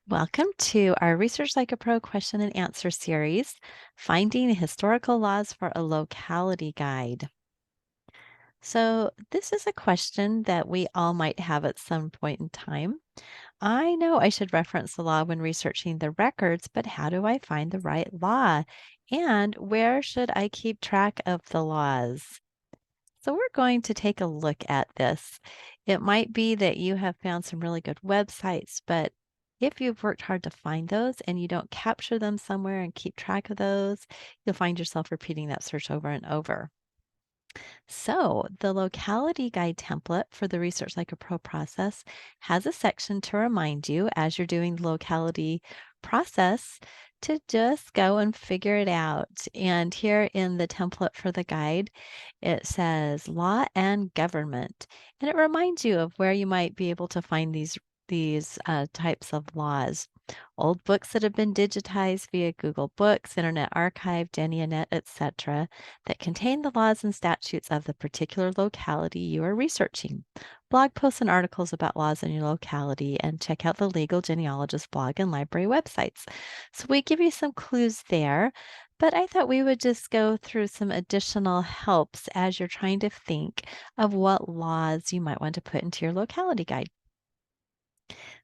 Welcome to our Research Like a Pro question and answer series, Finding Historical Laws for a Locality Guide. So, this is a question that we all might have at some point in time. I know I should reference the law when researching the records, but how do I find the right law? And where should I keep track of the laws? So, we're going to take a look at this. It might be that you have found some really good websites, but if you've worked hard to find those and you don't capture them somewhere and keep track of those, you'll find yourself repeating that search over and over. So, the locality guide template for the Research Like a Pro process has a section to remind you as you're doing the locality process to just go and figure it out. And here in the template for the guide, it says law and government. And it reminds you of where you might be able to find these types of laws. Old books that have been digitized via Google Books, Internet Archive, DeniaNet, etc., that contain the laws and statutes of the particular locality you are researching. Blog posts and articles about laws in your locality, and check out the Legal Genealogist blog and library websites. So we give you some clues there, but I thought we would just go through some additional helps as you're trying to think of what laws you might want to put into your locality guide.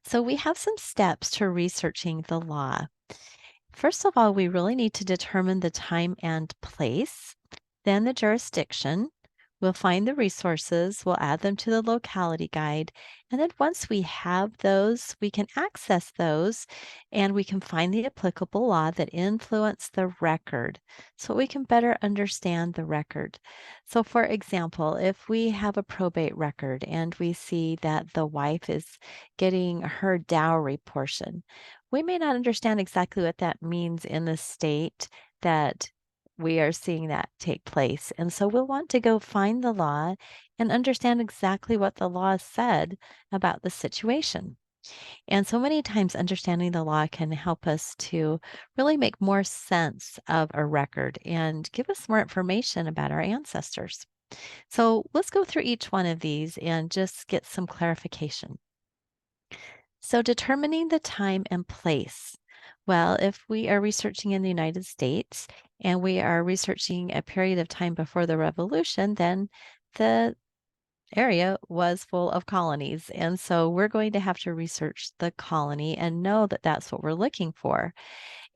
So we have some steps to researching the law. First of all, we really need to determine the time and place, then the jurisdiction. We'll find the resources, we'll add them to the locality guide, and then once we have those, we can access those and we can find the applicable law that influence the record so we can better understand the record. So, for example, if we have a probate record and we see that the wife is getting her dowry portion, we may not understand exactly what that means in the state that we are seeing that take place. And so we'll want to go find the law and understand exactly what the law said about the situation. And so many times, understanding the law can help us to really make more sense of a record and give us more information about our ancestors. So let's go through each one of these and just get some clarification. So, determining the time and place. Well, if we are researching in the United States and we are researching a period of time before the revolution, then the area was full of colonies. And so we're going to have to research the colony and know that that's what we're looking for.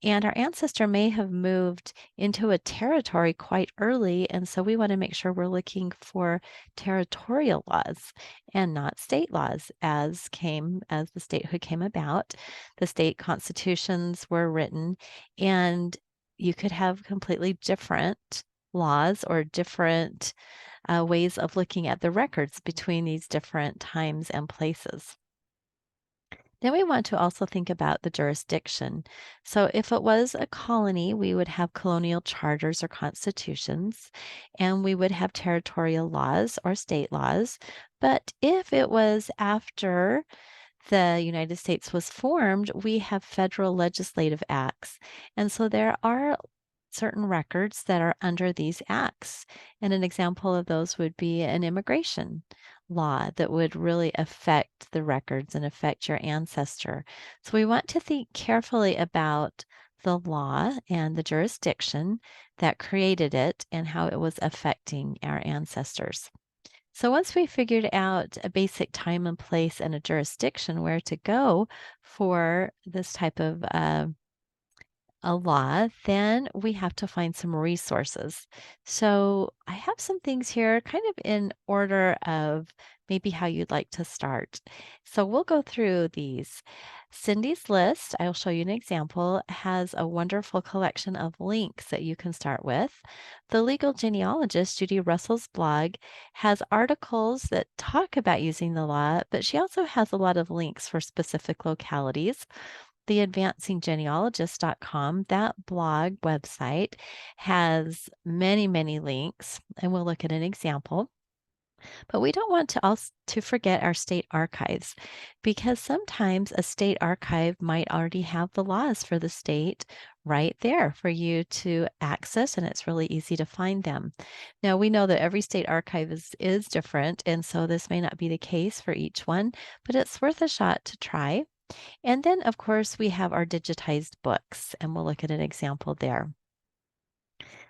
And our ancestor may have moved into a territory quite early. And so we want to make sure we're looking for territorial laws and not state laws as the statehood came about. The state constitutions were written, and you could have completely different laws or different ways of looking at the records between these different times and places. Then we want to also think about the jurisdiction. So, if it was a colony, we would have colonial charters or constitutions, and we would have territorial laws or state laws. But if it was after the United States was formed, we have federal legislative acts. And so there are certain records that are under these acts. And an example of those would be an immigration law that would really affect the records and affect your ancestor. So we want to think carefully about the law and the jurisdiction that created it and how it was affecting our ancestors. So once we figured out a basic time and place and a jurisdiction where to go for this type of a law, then we have to find some resources. So I have some things here kind of in order of maybe how you'd like to start. So we'll go through these. Cindy's list, I'll show you an example, has a wonderful collection of links that you can start with. The legal genealogist, Judy Russell's blog, has articles that talk about using the law, but she also has a lot of links for specific localities. The advancinggenealogist.com, that blog website has many, many links, and we'll look at an example. But we don't want to also to forget our state archives because sometimes a state archive might already have the laws for the state right there for you to access, and it's really easy to find them. Now we know that every state archive is different, and so this may not be the case for each one, but it's worth a shot to try. And then, of course, we have our digitized books, and we'll look at an example there.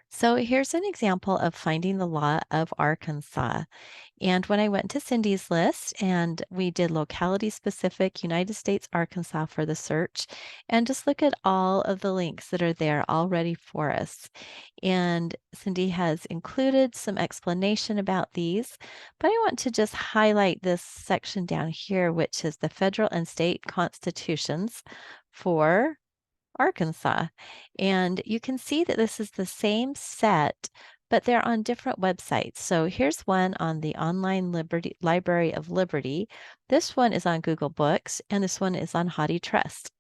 So here's an example of finding the law of Arkansas. And when I went to Cindy's list and we did locality specific United States, Arkansas for the search, and just look at all of the links that are there already for us. And Cindy has included some explanation about these, but I want to just highlight this section down here, which is the federal and state constitutions for Arkansas. And you can see that this is the same set, but they're on different websites. So here's one on the Online Liberty Library of Liberty. This one is on Google Books, and this one is on Haughty Trust.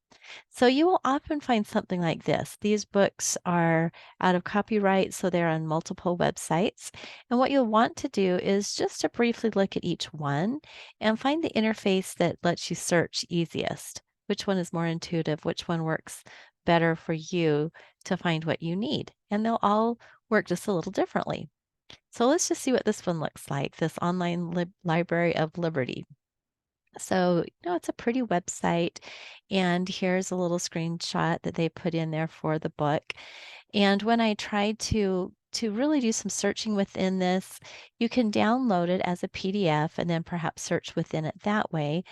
So you will often find something like this. These books are out of copyright, so they're on multiple websites. And what you'll want to do is just to briefly look at each one and find the interface that lets you search easiest. Which one is more intuitive? Which one works better for you to find what you need? And they'll all work just a little differently. So let's just see what this one looks like, this Online Library of Liberty. So, it's a pretty website. And here's a little screenshot that they put in there for the book. And when I tried to really do some searching within this, you can download it as a PDF and then perhaps search within it that way.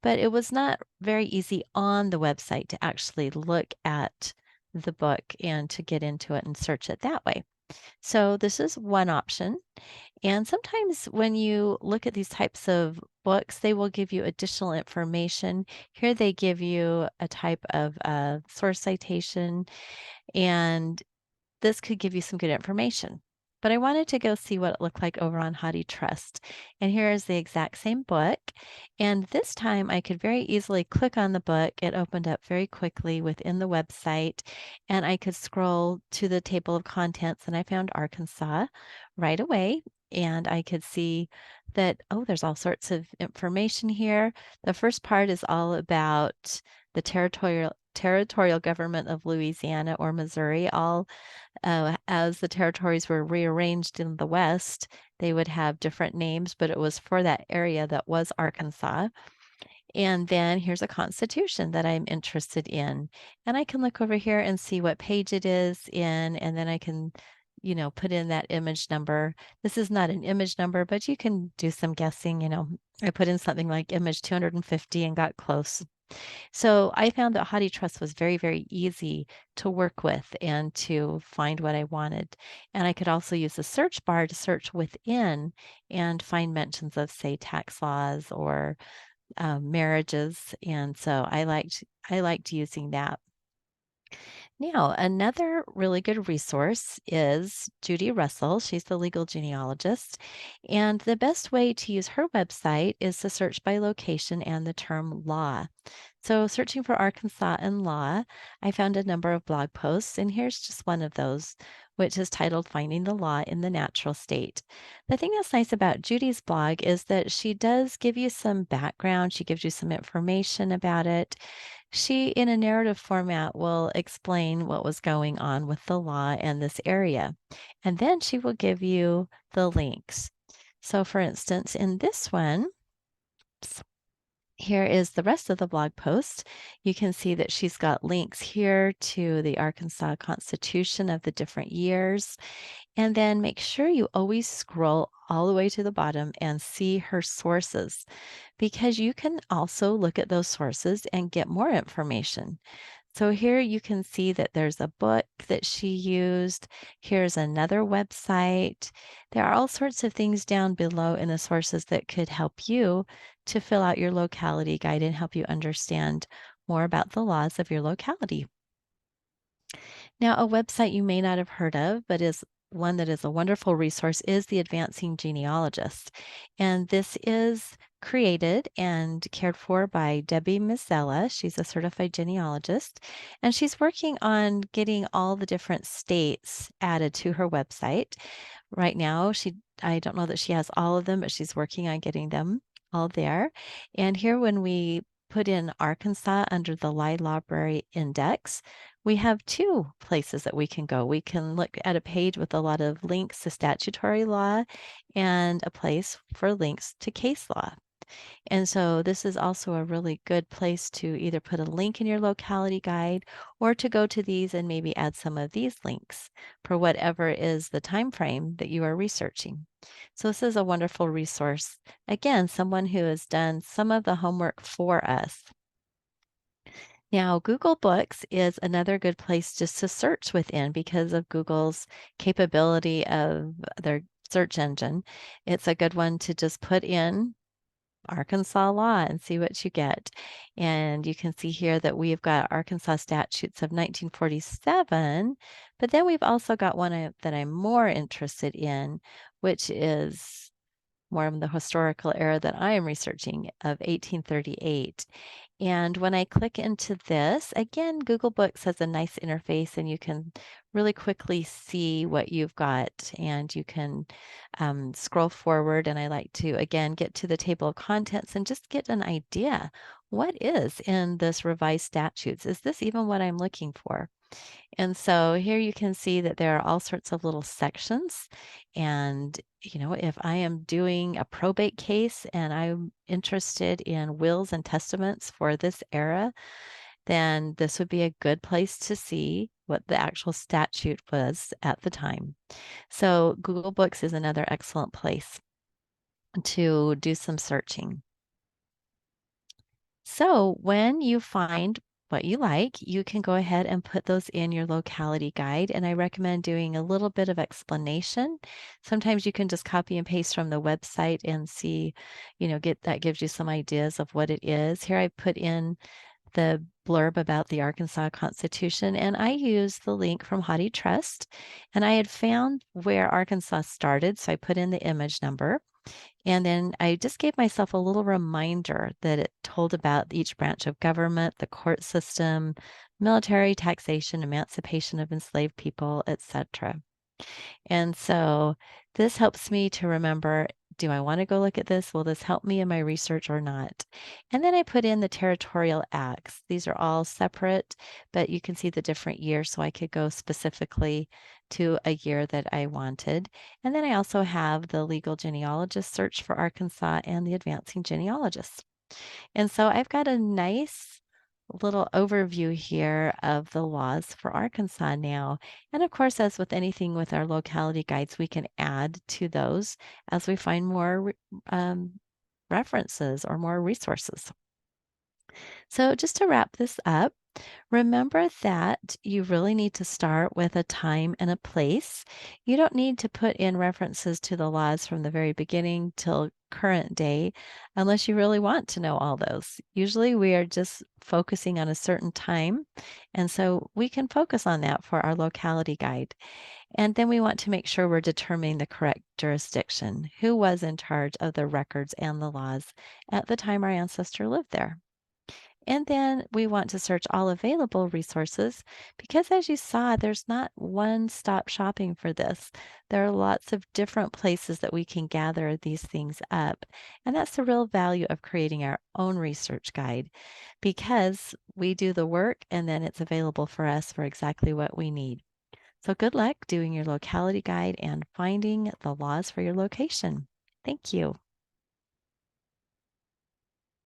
But it was not very easy on the website to actually look at the book and to get into it and search it that way. So this is one option. And sometimes when you look at these types of books, they will give you additional information. Here they give you a type of source citation, and this could give you some good information. But I wanted to go see what it looked like over on Haughty Trust. And here is the exact same book. And this time I could very easily click on the book. It opened up very quickly within the website. And I could scroll to the table of contents and I found Arkansas right away. And I could see that, oh, there's all sorts of information here. The first part is all about the territorial government of Louisiana or Missouri, all as the territories were rearranged in the West, they would have different names, but it was for that area that was Arkansas. And then here's a constitution that I'm interested in. And I can look over here and see what page it is in, and then I can, put in that image number. This is not an image number, but you can do some guessing. I put in something like image 250 and got close. So I found that Haughty Trust was very, very easy to work with and to find what I wanted. And I could also use the search bar to search within and find mentions of, say, tax laws or marriages. And so I liked using that. Now, another really good resource is Judy Russell. She's the legal genealogist. And the best way to use her website is to search by location and the term law. So, searching for Arkansas and law, I found a number of blog posts, and here's just one of those, which is titled Finding the Law in the Natural State. The thing that's nice about Judy's blog is that she does give you some background, she gives you some information about it. She, in a narrative format, will explain what was going on with the law and this area. And then she will give you the links. So, for instance, in this one, here is the rest of the blog post. You can see that she's got links here to the Arkansas Constitution of the different years. And then make sure you always scroll all the way to the bottom and see her sources because you can also look at those sources and get more information. So here you can see that there's a book that she used. Here's another website. There are all sorts of things down below in the sources that could help you to fill out your locality guide and help you understand more about the laws of your locality. Now, a website you may not have heard of, but is one that is a wonderful resource is the Advancing Genealogist. And this is created and cared for by Debbie Mizella. She's a certified genealogist, and she's working on getting all the different states added to her website. Right now, I don't know that she has all of them, but she's working on getting them all there. And here when we put in Arkansas under the Library Index, we have two places that we can go. We can look at a page with a lot of links to statutory law and a place for links to case law. And so this is also a really good place to either put a link in your locality guide or to go to these and maybe add some of these links for whatever is the time frame that you are researching. So this is a wonderful resource. Again, someone who has done some of the homework for us. Now, Google Books is another good place just to search within because of Google's capability of their search engine. It's a good one to just put in Arkansas law and see what you get. And you can see here that we've got Arkansas statutes of 1947, but then we've also got one that I'm more interested in, which is more of the historical era that I am researching of 1838. And when I click into this, again, Google Books has a nice interface and you can really quickly see what you've got and you can scroll forward. And I like to, again, get to the table of contents and just get an idea. What is in this revised statutes? Is this even what I'm looking for? And so here you can see that there are all sorts of little sections. And, if I am doing a probate case and I'm interested in wills and testaments for this era, then this would be a good place to see what the actual statute was at the time. So Google Books is another excellent place to do some searching. So when you find what you like, you can go ahead and put those in your locality guide. And I recommend doing a little bit of explanation. Sometimes you can just copy and paste from the website and see, get that gives you some ideas of what it is. Here I put in the blurb about the Arkansas Constitution, and I used the link from Haughty Trust. And I had found where Arkansas started, so I put in the image number. And then I just gave myself a little reminder that it told about each branch of government, the court system, military, taxation, emancipation of enslaved people, etc. And so this helps me to remember, do I want to go look at this? Will this help me in my research or not? And then I put in the territorial acts. These are all separate, but you can see the different years, so I could go specifically to a year that I wanted. And then I also have the legal genealogist search for Arkansas and the advancing genealogist. And so I've got a nice little overview here of the laws for Arkansas now. And of course, as with anything with our locality guides, we can add to those as we find more references or more resources. So just to wrap this up, remember that you really need to start with a time and a place. You don't need to put in references to the laws from the very beginning till current day unless you really want to know all those. Usually we are just focusing on a certain time, and so we can focus on that for our locality guide. And then we want to make sure we're determining the correct jurisdiction. Who was in charge of the records and the laws at the time our ancestor lived there? And then we want to search all available resources because, as you saw, there's not one stop shopping for this. There are lots of different places that we can gather these things up. And that's the real value of creating our own research guide because we do the work and then it's available for us for exactly what we need. So, good luck doing your locality guide and finding the laws for your location. Thank you.